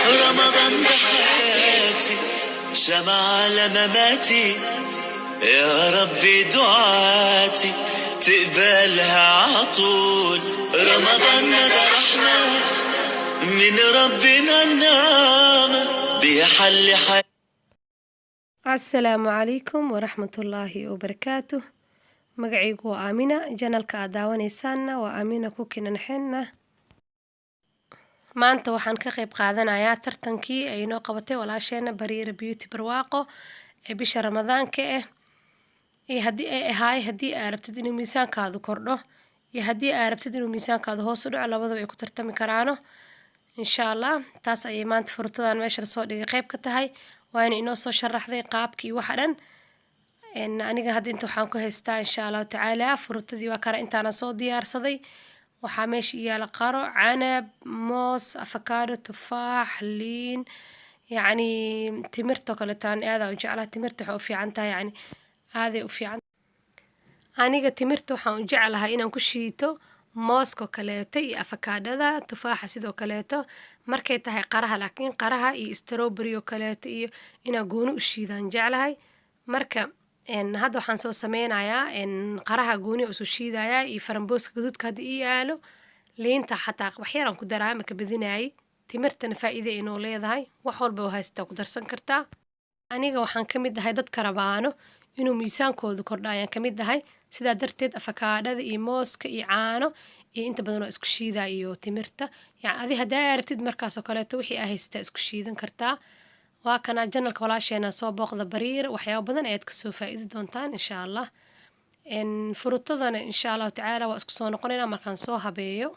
رمضان بحياتي شمع على مماتي يا ربي دعاتي تقبلها عطول رمضان ده رحمة من ربنا النعمة بيحل حياتي. السلام عليكم ورحمة الله وبركاته. magacaygu waa Aamina, janalka aad daawanaysaanna waa Aamina Cooking and Henna. maanta waxaan ka qayb qaadanayaa tartankii ay noo qabatay walaasheena Bariira Beauty Barwaaqo ee bisha Ramadaanka iyo haddii aad rabtid inuu miisaankaadu kordho iyo haddii aad rabtid inuu miisaankaadu hoos u dhaco labadaba ay ku tartami karaano insha Allah. taas ayay maanta furtadan meesha soo dhigay qayb ka tahay waana inoo soo sharaxday qaabkii waxa dhan aniga hadda inta waxaan ku haystaa insha Allah tacaala furtadii waa kara intaana soo diyaarsaday. waxaa meesha yaala qaro, canab, moos, avocado, tufaax, liin, yacni timirta kale taan aad u jeclahay. timirta waxay u fiican tahay yacni aaday u fiican. aniga timirta waxaan u jeclahay inaan ku shiito mooska kaleeto iyo avocadada, tufaaxa sidoo kaleeto markay tahay qaraha. laakiin qaraha iyo strawberry oo kaleeto iyo inaan gooni u shiidaan jeclahay. marka hadda waxaan soo sameynayaa qaraha gooni oo soo shiidayaa iyo faramboska gaduudka hadda ii yaalo, liinta xataa wax yar aan ku daraa ma ka badinaayay. timirtana faa'iido ay noo leedahay, wax walba oo haystaa ku darsan kartaa. aniga waxaan ka mid ahay dadka rabaano inuu miisaankoodu kordho ayaan ka mid ahay, sidaa darteed avocadada iyo mooska iyo caano iyo inta badan waa isku shiidaa iyo timirta. yacni adi haddaa rabtid markaasoo kaleeto wixii aa haystaa isku shiidan kartaa. waa kana janalka walaasheena soo booqda Bariir, waxyaabo badan ayaad ka soo faa'iidi doontaan insha Allah. furutadana insha Allah tacaala waa isku soo noqonaynaa markaan soo habeeyo.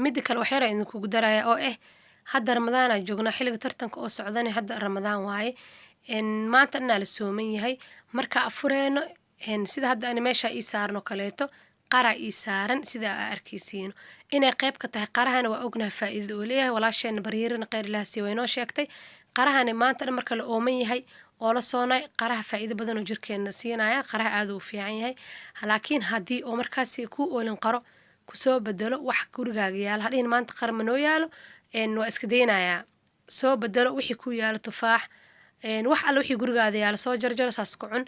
mid kale wax yar aan idinku daraya oo hadda Ramadaan aan joognaa, xilliga tartanka oo socdana hadda Ramadaan waaye. maanta inaa la sooman yahay marka afureeno sida hadda aan meesha ii saarno kaleeto qara ii saaran sida aad arkaysiin inay qayb ka tahay. qarahana waa ognahay faa'iido uu leeyahay, walaasheena Bariirana khayr Ilaahay sii waynoo sheegtay. qarahana maanta dhan marka la ooman yahay oo la soonay qaraha faa'iido badan oo jirkeena siinaya. qaraha aad u fiican yahay, laakiin haddii oo markaasi ku oolin qaro ku soo bedelo wax gurigaaga yaal hadhiin maanta qara ma noo yaalo waa iska daynayaa. soo bedelo wixii ku yaalo tufaax wax alla wixii gurigaada yaalo soo jarjaro saas ku cun.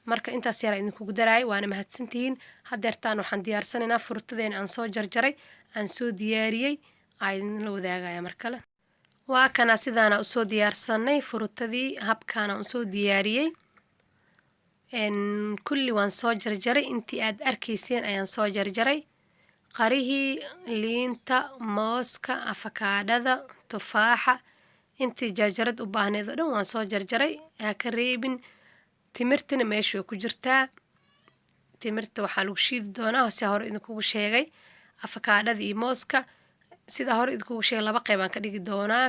marka intaas yar idinku daraay waana mahadsantihiin. hadeertaan waxaan diyaarsanaynaa furtadeena aan soo jarjaray aan soo diyaariyay aan la wadaagaya markale. waa kana sidaana u soo diyaarsanay furtadii, habkaana u soo diyaariyay kulli waan soo jarjaray intii aad arkayseen ayaan soo jarjaray. qarihii, liinta, mooska, avocadada, tufaaxa intii jarjarad u baahneed oo dhan waan soo jarjaray. ha ka reebin timirtana meesha way ku jirtaa. timirta waxaa lagu shiidi doonaa sida hore idinkugu sheegay. avocadada iyo mooska sida hore idinkugu sheegay laba qayb aan ka dhigi doonaa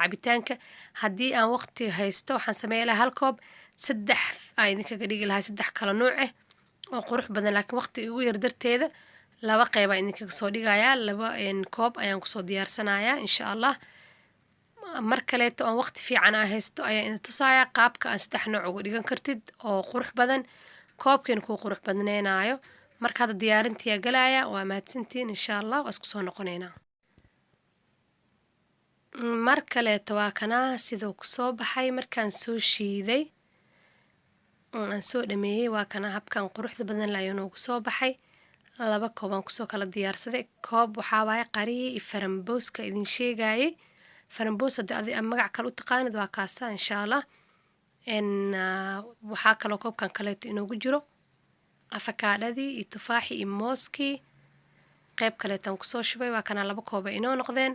cabitaanka. haddii aan waqti haysto waxaan sameyn lahaa hal koob saddex aan idinkaga dhigi lahaa, saddex kala nooc oo qurux badan. laakiin waqti ugu yar darteeda laba qayb aan idinkaga soo dhigayaa, laba koob ayaan kusoo diyaarsanayaa insha Allah. mar kaleeto aan waqti fiican aan haysto ayaan idin tusayaa qaabka aan saddex nooc uga dhigan kartid oo qurux badan, koobkeena kuu qurux badneenaayo. marka hadda diyaarintii galaya waa mahadsantiin insha Allah. waa isku soo noqonaynaa. mar kaleeto waa kana sidoo ku soo baxay markaan soo shiiday aan soo dhameeyay. waa kana habkan quruxda badan la inoogu soo baxay. laba koob aan kusoo kala diyaarsaday. koob waxaa waaye qarihii iyo faramboska idin sheegayay. faramboos haddii adi magac kale u taqaanid waa kaasa insha Allah. waxaa kaloo koobkan kaleeto inoogu jiro avocadadii iyo tufaaxii iyo mooskii. qayb kaleetaan kusoo shubay. waa kana laba koob inoo noqdeen.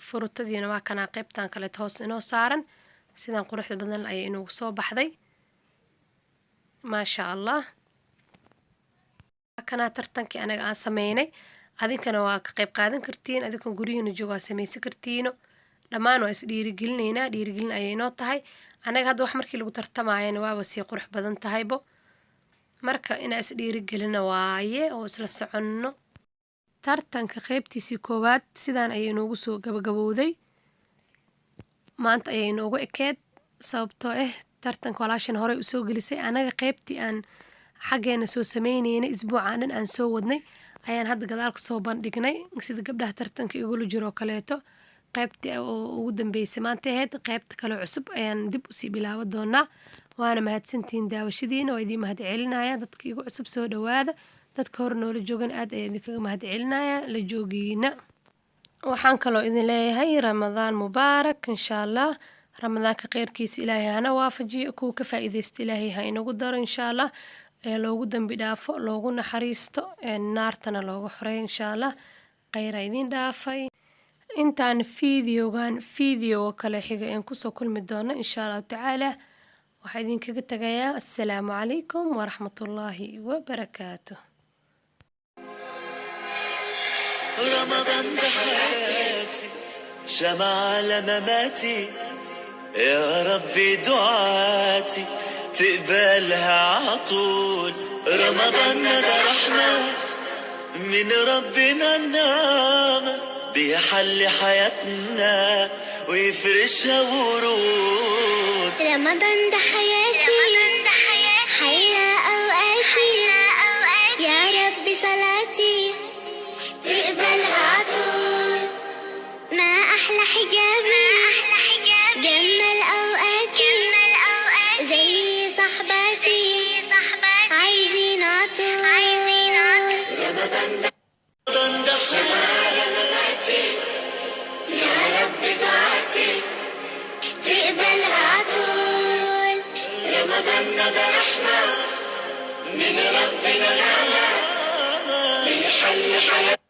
furutadiina waa kana qaybtan kaleeto hoos inoo saaran. sidan quruxda badan ayay inoogu soo baxday maasha Allah. kana tartankii anaga aan sameynay, adinkana waa ka qayb qaadan kartiin. adinkan gurihiina jooga samaysan kartiino. dhammaan waa is dhiirigelinaynaa, dhiirigelin ayay inoo tahay. anaga hadda wax markii lagu tartamaayana waaba sii qurux badan tahaybo. marka inaa is dhiirigelina waaye oo isla soconno. tartanka qaybtiisii koowaad sidaan ayay inoogu soo gabagabowday. maanta ayay inoogu ekeed sababtoo tartanka walaashan horey u soo gelisay. anaga qaybtii aan xaggeena soo sameynayna isbuucaan dhan aan soo wadnay ayaan hadda gadaal kasoo bandhignay sida gabdhaha tartanka igula jiro kaleeto. qaybtii ugu dambeysay maanta ahayd, qaybta kale cusub ayaan dib usii bilaaban doonaa. waana mahadsantihiin daawashadiina, waa idiin mahad celinaya. dadka igu cusub soo dhawaada, dadka hore noola joogan aad ayaan idinkaga mahad celinaya la joogiina. waxaan kaloo idin leeyahay ramadaan mubaarak insha allah. ramadaanka kheyrkiisa ilaahay hana waafajiyo, kuwa ka faa'iidaysta ilaahay ha inagu daro insha allah. loogu dambi dhaafo, loogu naxariisto, naartana looga xoreeyo insha allah. kheyra idin dhaafay. intaan fiidiyoga kale xiga aan kusoo kulmi doono insha allahu tacaala, waxaa idinkaga tagayaa assalaamu calaykum waraxmatullaahi wabarakaatuh. رمضان ده حياتي شمع على مماتي، يا ربي دعاتي تقبلها عطول. رمضان ده رحمة من ربنا النعمة، بيحل حياتنا ويفرشها ورود. رمضان ده حياتي حيا أوقاتي، يا رب صلاتي تقبلها عطول. ما أحلى حجابي جمل أوقاتي، زي صحباتي عايزين عطول. رمضان ده حياتي، يا رب دعاتي تقبلها عطول. رمضان ده رحمة من ربنا نعمة، بيحل حياتنا